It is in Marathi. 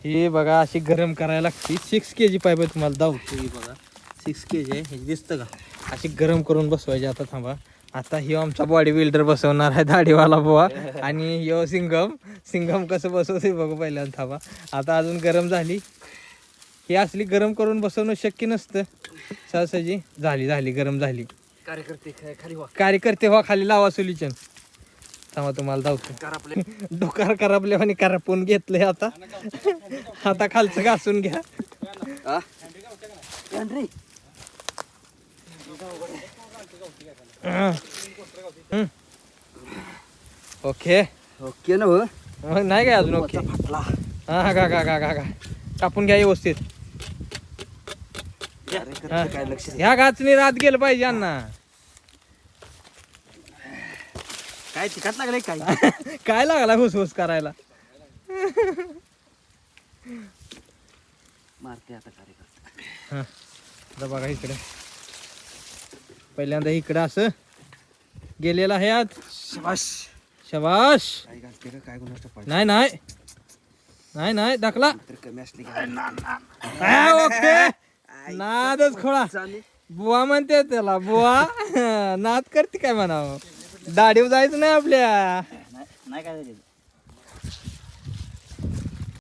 हे बघा अशी गरम करायला लागते. 6 kg पाईप आहे, तुम्हाला दावतो. ही बघा 6 kg आहे. हे दिसतं का? अशी गरम करून बसवायची. आता थांबा, आता ह्यो आमचा बॉडी बिल्डर बसवणार आहे, दाढीवाला बुवा. आणि ह्यो सिंगम कसं बसवते बघू पहिल्यांदा. थांबा, आता अजून गरम झाली. ही असली गरम करून बसवणं शक्य नसतं सहसाजी. झाली गरम झाली. कार्यकर्ते व्हा खाली, लावा सोल्युशन. थांबा तुम्हाला धावतो. डोकार करापले आणि करापून घेतलंय. आता खालचं घासून घ्या. ओके ओके ना हो. मग नाही काय अजून? ओके हा का कापून घ्या व्यवस्थित. काय लक्ष ह्या गाचणी रात गेलं पाहिजे अण्णा. काय चिकट लागले काय? काय लागला हुसहुस करायला? मारते आता कार्यकर्ता. हा आता बघा इकडे, पहिल्यांदा इकडं असं गेलेला आहे. आज शाबाश. शबाश. काय घालते का काय गुणाष्ट पाहिजे? नाही दाखला. तर कमी असली ओके, नादच खोळा. बुवा म्हणते त्याला, बुवा नाद करते काय म्हणावं. दाढीव जायचं नाही आपल्या. नाही काय